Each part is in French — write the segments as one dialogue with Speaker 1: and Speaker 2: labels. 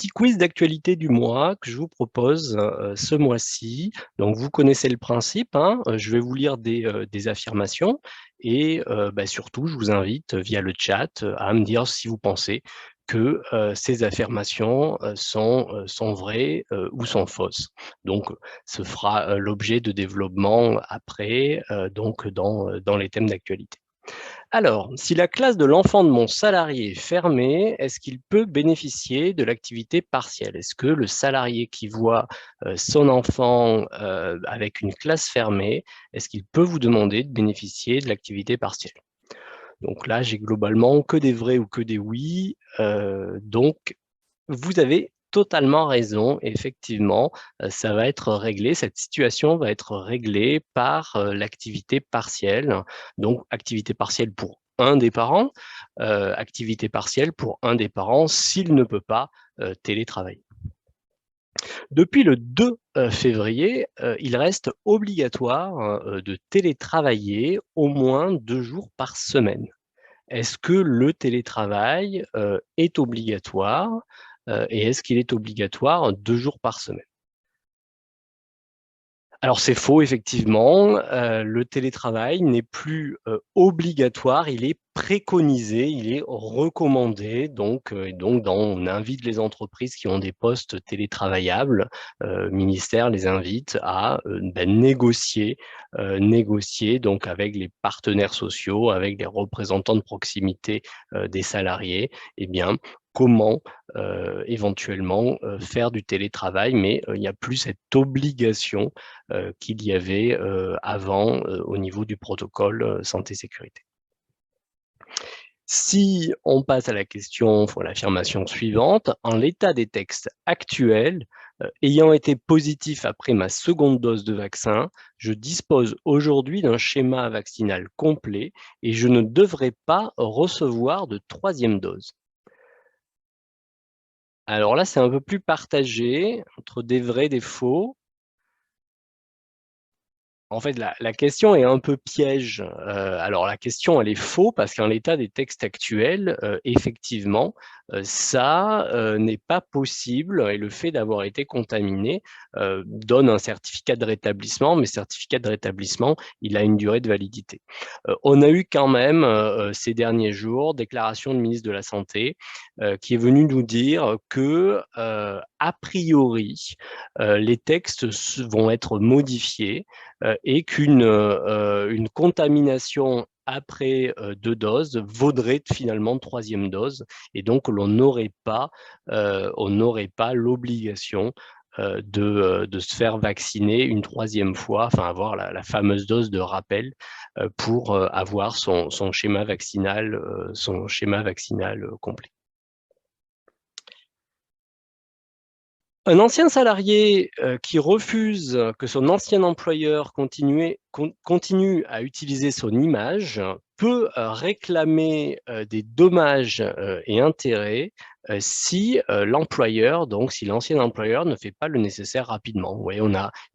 Speaker 1: petit quiz d'actualité du mois que je vous propose ce mois-ci. Donc, vous connaissez le principe, hein, je vais vous lire des affirmations et surtout, je vous invite via le chat à me dire si vous pensez que ces affirmations sont vraies ou sont fausses. Donc, ce fera l'objet de développement après, donc dans les thèmes d'actualité. Alors, si la classe de l'enfant de mon salarié est fermée, est-ce qu'il peut bénéficier de l'activité partielle? Est-ce que le salarié qui voit son enfant avec une classe fermée, est-ce qu'il peut vous demander de bénéficier de l'activité partielle? Donc là, j'ai globalement que des vrais ou que des oui. Donc, vous avez totalement raison. Effectivement, ça va être réglé, cette situation va être réglée par l'activité partielle. Donc, activité partielle pour un des parents, activité partielle pour un des parents s'il ne peut pas télétravailler. Depuis le 2 février, il reste obligatoire de télétravailler au moins 2 jours par semaine. Est-ce que le télétravail est obligatoire et est-ce qu'il est obligatoire 2 jours par semaine? Alors c'est faux effectivement, le télétravail n'est plus obligatoire, il est préconisé, il est recommandé donc on invite les entreprises qui ont des postes télétravaillables, ministère les invite à, négocier donc avec les partenaires sociaux, avec les représentants de proximité, des salariés et bien comment éventuellement faire du télétravail, mais il n'y a plus cette obligation qu'il y avait avant au niveau du protocole santé-sécurité. Si on passe à la question, pour l'affirmation suivante, en l'état des textes actuels, ayant été positif après ma seconde dose de vaccin, je dispose aujourd'hui d'un schéma vaccinal complet et je ne devrais pas recevoir de troisième dose. Alors là, c'est un peu plus partagé entre des vrais et des faux. En fait, la question est un peu piège. Alors la question, elle est faux parce qu'en l'état des textes actuels, effectivement, ça n'est pas possible et le fait d'avoir été contaminé donne un certificat de rétablissement, mais certificat de rétablissement, il a une durée de validité. On a eu quand même ces derniers jours déclaration du ministre de la Santé qui est venu nous dire que a priori, les textes vont être modifiés et une contamination après 2 doses vaudrait finalement troisième dose et donc on n'aurait pas l'obligation de se faire vacciner une troisième fois, enfin avoir la fameuse dose de rappel pour avoir son schéma vaccinal complet. Un ancien salarié qui refuse que son ancien employeur continue à utiliser son image peut réclamer des dommages et intérêts si l'employeur, donc si l'ancien employeur ne fait pas le nécessaire rapidement. Vous voyez,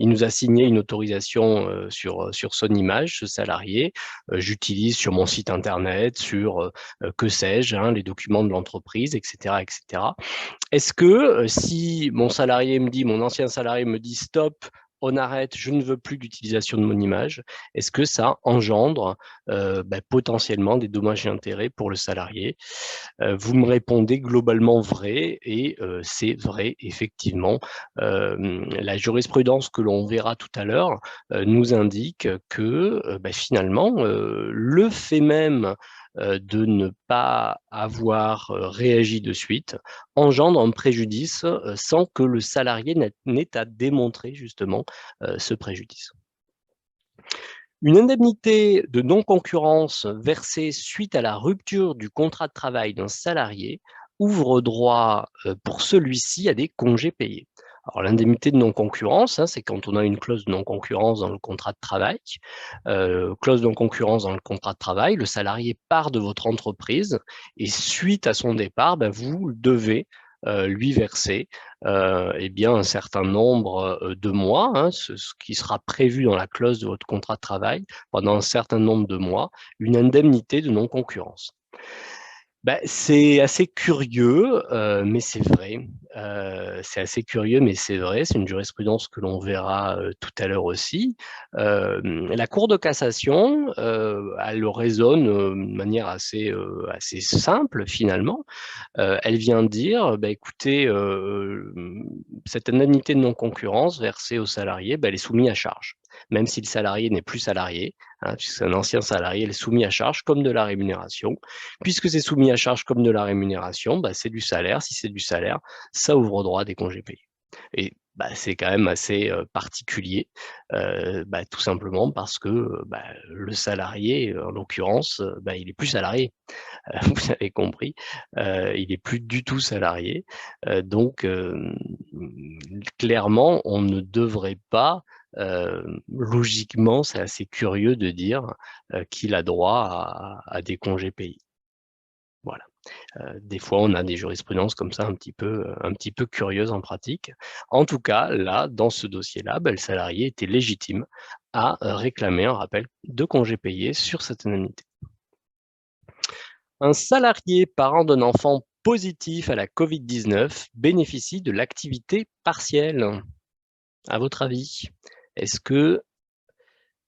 Speaker 1: il nous a signé une autorisation sur son image, ce salarié. J'utilise sur mon site internet, sur que sais-je, hein, les documents de l'entreprise, etc., etc. Est-ce que si mon ancien salarié me dit stop, on arrête, je ne veux plus d'utilisation de mon image, est-ce que ça engendre potentiellement des dommages et intérêts pour le salarié? Vous me répondez globalement vrai et c'est vrai effectivement. La jurisprudence que l'on verra tout à l'heure nous indique que finalement le fait même de ne pas avoir réagi de suite engendre un préjudice sans que le salarié n'ait à démontrer justement ce préjudice. Une indemnité de non-concurrence versée suite à la rupture du contrat de travail d'un salarié ouvre droit pour celui-ci à des congés payés. Alors l'indemnité de non-concurrence, hein, c'est quand on a une clause de non-concurrence dans le contrat de travail. Clause de non-concurrence dans le contrat de travail, le salarié part de votre entreprise et suite à son départ, vous devez lui verser un certain nombre de mois, hein, ce qui sera prévu dans la clause de votre contrat de travail, pendant un certain nombre de mois, une indemnité de non-concurrence. Bah, c'est assez curieux, mais c'est vrai. C'est assez curieux, mais c'est vrai. C'est une jurisprudence que l'on verra, tout à l'heure aussi. La Cour de cassation, elle raisonne, de manière assez simple finalement. Elle vient dire: «Bah, écoutez, cette indemnité de non-concurrence versée aux salariés, bah, elle est soumise à charge». Même si le salarié n'est plus salarié, hein, puisque c'est un ancien salarié, elle est soumise à charge comme de la rémunération. Puisque c'est soumis à charge comme de la rémunération, bah, c'est du salaire. Si c'est du salaire, ça ouvre droit à des congés payés. Et bah, c'est quand même assez, particulier, bah, tout simplement parce que, bah, le salarié, en l'occurrence, bah, il est plus salarié. Vous avez compris, il est plus du tout salarié, donc clairement, on ne devrait pas, logiquement, c'est assez curieux de dire, qu'il a droit à des congés payés. Voilà. Des fois, on a des jurisprudences comme ça un petit peu curieuses en pratique. En tout cas, là, dans ce dossier-là, bah, le salarié était légitime à, réclamer un rappel de congés payés sur cette indemnité. Un salarié parent d'un enfant positif à la Covid-19 bénéficie de l'activité partielle. À votre avis, est-ce que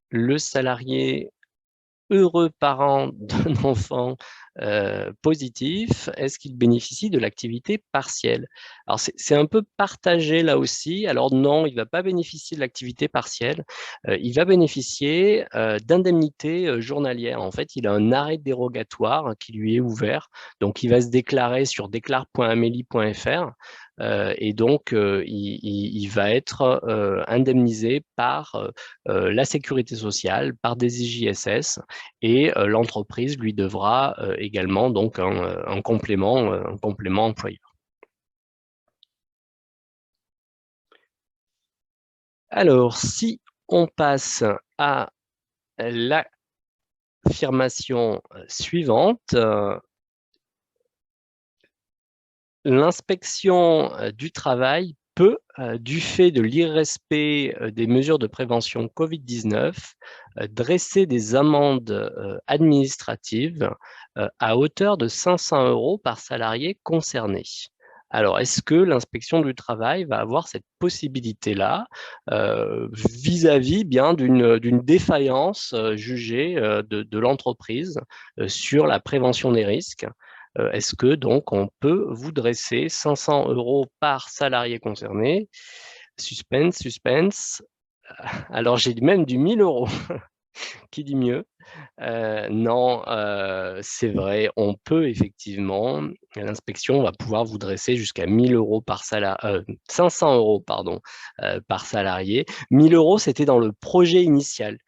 Speaker 1: le salarié heureux parent d'un enfant, positif, est-ce qu'il bénéficie de l'activité partielle? Alors c'est un peu partagé là aussi. Alors non, il ne va pas bénéficier de l'activité partielle, il va bénéficier, d'indemnités, journalières. En fait, il a un arrêt dérogatoire qui lui est ouvert, donc il va se déclarer sur déclare.amelie.fr, et donc il va être, indemnisé par, la sécurité sociale, par des IJSS, et l'entreprise lui devra, également donc un complément employeur. Alors si on passe à l'affirmation, suivante, l'inspection, du travail peut, du fait de l'irrespect, des mesures de prévention Covid-19, dresser des amendes, administratives, à hauteur de 500 € par salarié concerné. Alors, est-ce que l'inspection du travail va avoir cette possibilité-là, vis-à-vis bien d'une défaillance, jugée, de l'entreprise, sur la prévention des risques? Est-ce que donc on peut vous dresser 500 € par salarié concerné? Suspense, suspense. Alors j'ai même du 1 000 €. Qui dit mieux? Non, c'est vrai, on peut effectivement, l'inspection va pouvoir vous dresser jusqu'à 1 000 € par 500 € pardon, par salarié. 1 000 €, c'était dans le projet initial.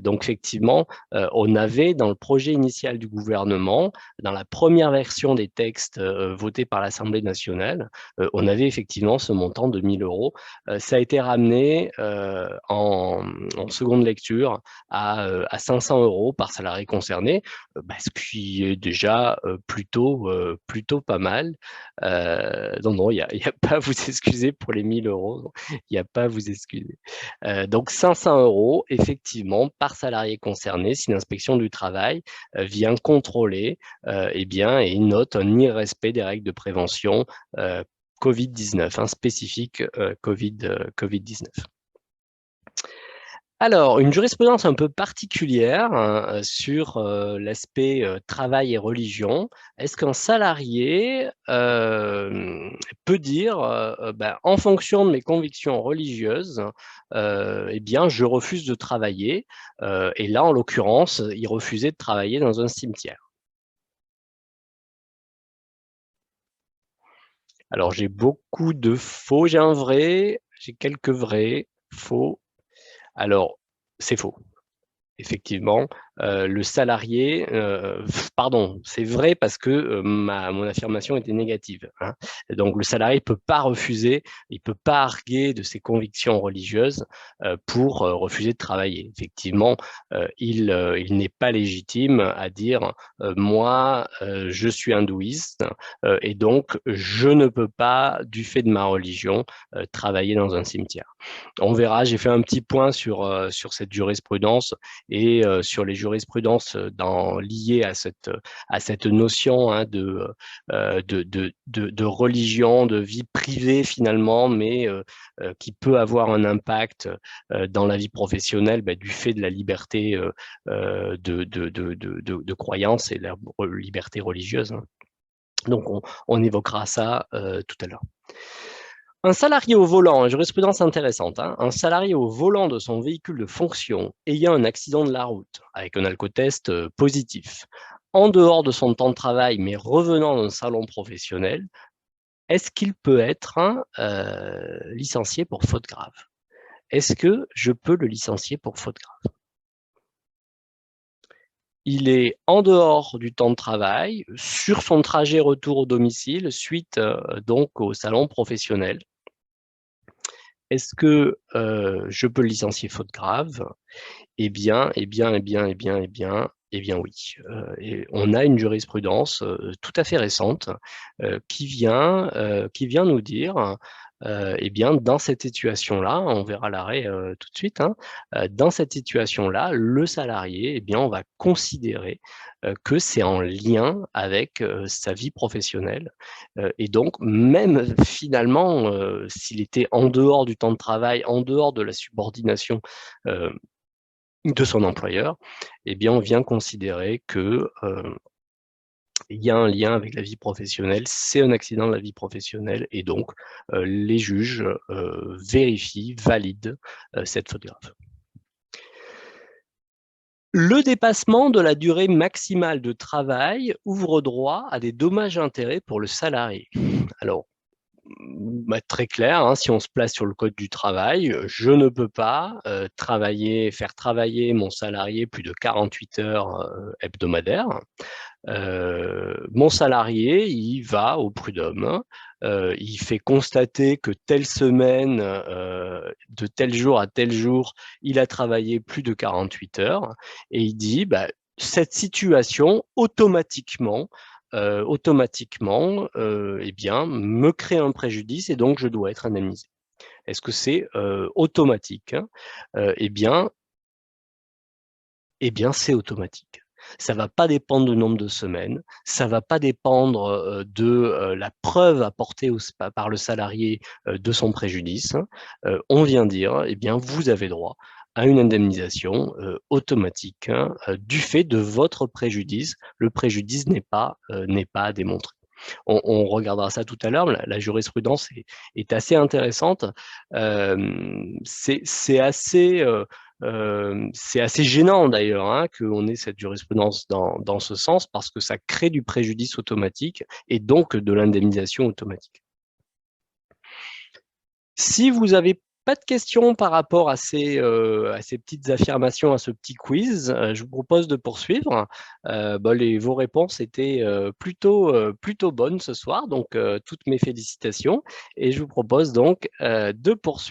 Speaker 1: Donc effectivement, on avait dans le projet initial du gouvernement, dans la première version des textes, votés par l'Assemblée nationale, on avait effectivement ce montant de 1 000 €. Ça a été ramené, en seconde lecture à 500 € par salarié concerné, bah, ce qui est déjà, plutôt pas mal. Non, non, il y a pas à vous excuser pour les 1 000 €, il y a pas à vous excuser. Donc 500 € effectivement par salarié concerné si l'inspection du travail, vient contrôler, et bien et note un irrespect des règles de prévention, Covid-19, hein, spécifiques, Covid-19. Alors, une jurisprudence un peu particulière, hein, sur, l'aspect, travail et religion. Est-ce qu'un salarié, peut dire, «Ben, en fonction de mes convictions religieuses, eh bien, je refuse de travailler», et là, en l'occurrence, il refusait de travailler dans un cimetière. Alors, j'ai beaucoup de faux, j'ai un vrai, j'ai quelques vrais, faux. Alors, c'est faux. Effectivement, le salarié, pardon, c'est vrai parce que, mon affirmation était négative, hein. Donc le salarié peut pas refuser, il peut pas arguer de ses convictions religieuses, pour, refuser de travailler. Effectivement, il n'est pas légitime à dire, «Moi, je suis hindouiste, et donc je ne peux pas, du fait de ma religion, travailler dans un cimetière». On verra, j'ai fait un petit point sur cette jurisprudence et sur les jurisprudence liée à cette notion hein, de religion, de vie privée finalement, mais qui peut avoir un impact dans la vie professionnelle du fait de la liberté de croyance et la liberté religieuse. Hein. Donc, on évoquera ça tout à l'heure. Un salarié au volant, jurisprudence intéressante, hein, un salarié au volant de son véhicule de fonction ayant un accident de la route avec un alcotest positif, en dehors de son temps de travail, mais revenant d'un salon professionnel, est-ce qu'il peut être licencié pour faute grave? Est-ce que je peux le licencier pour faute grave? Il est en dehors du temps de travail, sur son trajet retour au domicile, suite donc au salon professionnel. Est-ce que je peux le licencier faute grave? Eh bien oui. Et on a une jurisprudence tout à fait récente qui vient nous dire eh bien, dans cette situation-là, on verra l'arrêt tout de suite, hein, dans cette situation-là, le salarié, eh bien, on va considérer que c'est en lien avec sa vie professionnelle. Et donc, même finalement, s'il était en dehors du temps de travail, en dehors de la subordination de son employeur, eh bien, on vient considérer que il y a un lien avec la vie professionnelle, c'est un accident de la vie professionnelle, et donc les juges vérifient, valident cette faute grave. Le dépassement de la durée maximale de travail ouvre droit à des dommages-intérêts pour le salarié. Alors, très clair, hein, si on se place sur le code du travail, je ne peux pas faire travailler mon salarié plus de 48 heures hebdomadaires. Mon salarié, il va au prud'homme, il fait constater que telle semaine, de tel jour à tel jour, il a travaillé plus de 48 heures, et il dit cette situation automatiquement eh bien, me crée un préjudice et donc je dois être indemnisé. Est-ce que c'est automatique? Eh bien, c'est automatique. Ça ne va pas dépendre du nombre de semaines, ça ne va pas dépendre de la preuve apportée par le salarié de son préjudice. On vient dire, eh bien, vous avez droit à une indemnisation automatique du fait de votre préjudice. Le préjudice n'est pas à démontrer. On regardera ça tout à l'heure. La jurisprudence est assez intéressante. C'est assez gênant d'ailleurs hein, qu'on ait cette jurisprudence dans ce sens, parce que ça crée du préjudice automatique et donc de l'indemnisation automatique. Si vous n'avez pas de questions par rapport à ces petites affirmations, à ce petit quiz, je vous propose de poursuivre. Vos réponses étaient plutôt bonnes ce soir, donc toutes mes félicitations. Et je vous propose donc de poursuivre.